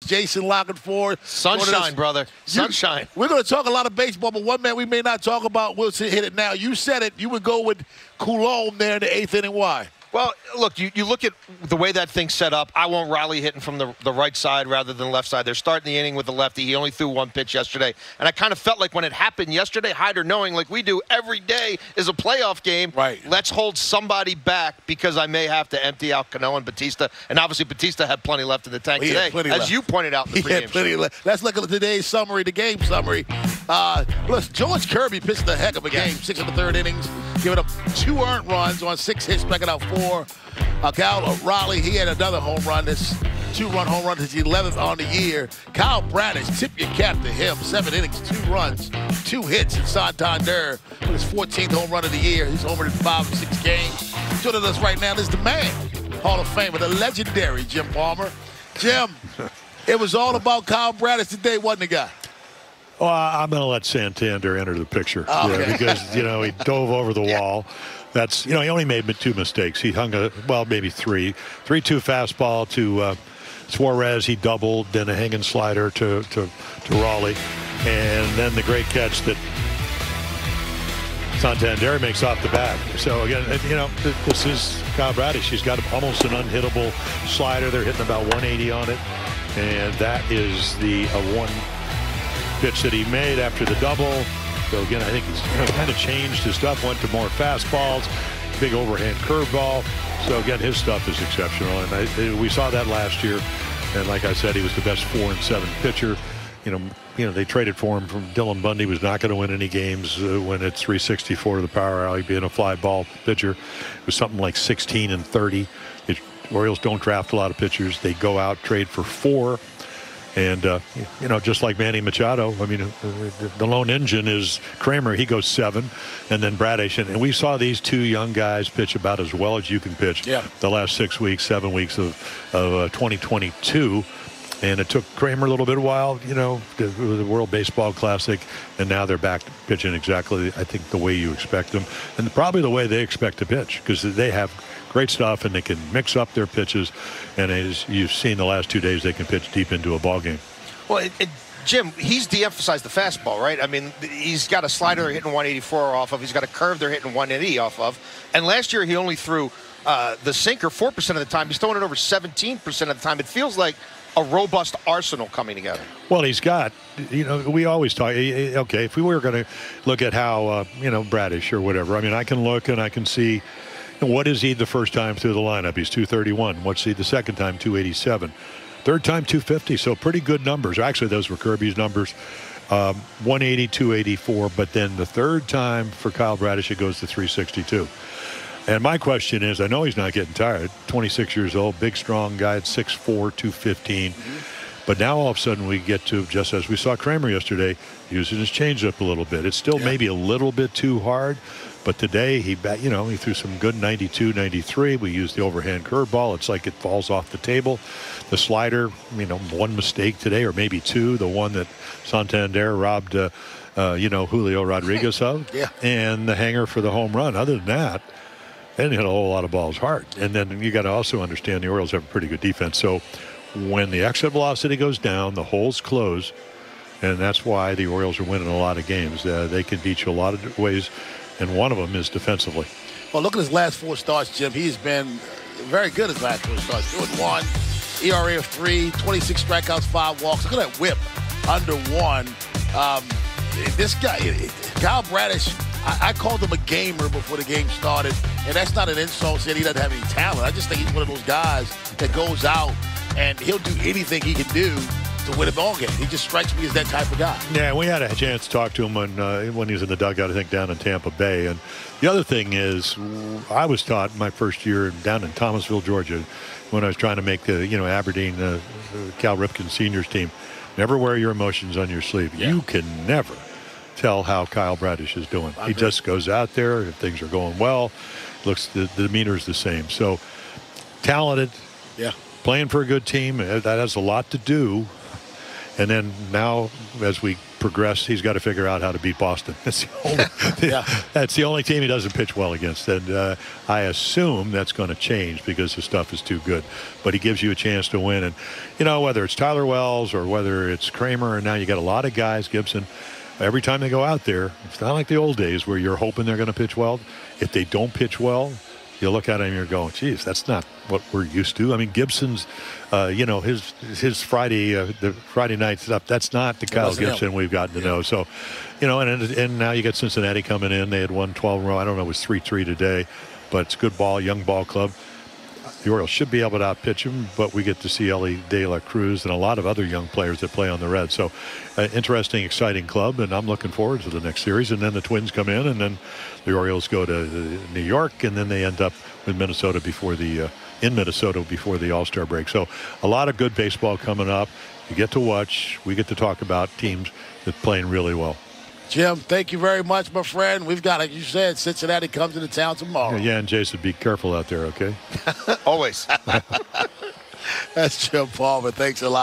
Jason Lockenford. Sunshine, brother. Sunshine. We're going to talk a lot of baseball, but one man we may not talk about, we'll hit it now. You said it. You would go with Coulomb there in the 8th inning. Why? Well, look, you look at the way that thing's set up. I want Riley hitting from the right side rather than the left side. They're starting the inning with the lefty. He only threw one pitch yesterday. And I kind of felt like when it happened yesterday, Hyder knowing like we do every day is a playoff game. Right. Let's hold somebody back because I may have to empty out Cano and Batista. And obviously Batista had plenty left in the tank today, as you pointed out in the pregame show. Let's look at today's summary, the game summary. Look, George Kirby pitched a heck of a game. 6 of the 3rd innings, giving up 2 earned runs on 6 hits, striking out 4. Cal Raleigh, he had another home run. This 2-run home run, his 11th on the year. Kyle Bradish, tip your cap to him. 7 innings, 2 runs, 2 hits in Santander with his 14th home run of the year. He's homered in 5 of 6 games. Joining us right now is the man, Hall of Famer, the legendary Jim Palmer. Jim, it was all about Kyle Bradish today, wasn't it, guy? Well, I'm going to let Santander enter the picture because, he dove over the wall. That's, he only made 2 mistakes. He hung maybe 3. 3-2 fastball to Suarez. He doubled, then a hanging slider to Raleigh. And then the great catch that Santander makes off the bat. So, again, this is Kyle Bradish. He's got almost an unhittable slider. They're hitting about 180 on it. And that is the one pitch that he made after the double. So again, I think he's kind of changed his stuff, went to more fastballs, big overhand curveball. So again, his stuff is exceptional, and we saw that last year. And like I said, he was the best 4-7 pitcher. They traded for him from Dylan Bundy. Was not going to win any games when it's 364 to the power alley, being a fly ball pitcher. It was something like 16-30. The Orioles don't draft a lot of pitchers. They go out, trade for 4. And, just like Manny Machado, the lone engine is Kramer. He goes 7. And then Bradish. And we saw these 2 young guys pitch about as well as you can pitch the last 6 weeks, 7 weeks of 2022. And it took Kramer a little bit of while, the World Baseball Classic. And now they're back pitching exactly, I think, the way you expect them. And probably the way they expect to pitch, because they have great stuff, and they can mix up their pitches. And as you've seen the last 2 days, they can pitch deep into a ball game. Well, Jim, he's de-emphasized the fastball, right? He's got a slider they're hitting 184 off of. He's got a curve they're hitting 180 off of. And last year, he only threw the sinker 4% of the time. He's throwing it over 17% of the time. It feels like a robust arsenal coming together. Well, he's got, we always talk, okay, if we were going to look at how, Bradish or whatever, I can look and I can see, what is he the first time through the lineup? He's 231. What's he the second time? 287. Third time, 250. So pretty good numbers. Actually, those were Kirby's numbers. 180, 284. But then the third time for Kyle Bradish, it goes to 362. And my question is, I know he's not getting tired. 26 years old, big, strong guy at 6'4", 215. But now all of a sudden we get to, just as we saw Kramer yesterday, using his changeup a little bit. It's still maybe a little bit too hard. But today he threw some good 92, 93. We used the overhand curveball. It's like it falls off the table. The slider, one mistake today, or maybe 2. The one that Santander robbed, Julio Rodriguez of. And the hanger for the home run. Other than that, they didn't hit a whole lot of balls hard. And then you got to also understand the Orioles have a pretty good defense. So when the exit velocity goes down, the holes close. And that's why the Orioles are winning a lot of games. They can beat you a lot of ways. And one of them is defensively. Well, look at his last 4 starts, Jim. He's been very good his last 4 starts. 2-1, ERA of 3, 26 strikeouts, 5 walks. Look at that whip, under 1. This guy, Kyle Bradish, I called him a gamer before the game started, and that's not an insult saying he doesn't have any talent. I just think he's one of those guys that goes out and he'll do anything he can do to win a ball game. He just strikes me as that type of guy. Yeah, we had a chance to talk to him when he was in the dugout, I think, down in Tampa Bay. And the other thing is, I was taught my first year down in Thomasville, Georgia, when I was trying to make the Aberdeen Cal Ripken seniors team, never wear your emotions on your sleeve. You can never tell how Kyle Bradish is doing. He just goes out there. If things are going well, the demeanor is the same. So talented, playing for a good team, that has a lot to do. And then now, as we progress. He's got to figure out how to beat Boston. That's the only, that's the only team he doesn't pitch well against. And I assume that's going to change because the stuff is too good. But he gives you a chance to win. And, you know, whether it's Tyler Wells or whether it's Kramer, and now you got a lot of guys, Gibson, every time they go out there, it's not like the old days where you're hoping they're going to pitch well. If they don't pitch well, you look at him and you're going, geez, that's not what we're used to. I mean, Gibson's, you know, his Friday, the Friday night stuff, that's not the Kyle Gibson we've gotten to know. So, you know, and now you got Cincinnati coming in. They had won 12 in a row. I don't know, it was 3-3 today, but it's good ball, young ball club. The Orioles should be able to outpitch him, but we get to see Ellie De La Cruz and a lot of other young players that play on the Reds. So, interesting, exciting club, and I'm looking forward to the next series. And then the Twins come in, and then the Orioles go to New York, and then they end up with Minnesota before the in Minnesota before the All-Star break. So, a lot of good baseball coming up. You get to watch. We get to talk about teams that are playing really well. Jim, thank you very much, my friend. We've got, like you said, Cincinnati comes into town tomorrow. Yeah, and Jason, be careful out there, okay? Always. That's Jim Palmer. Thanks a lot.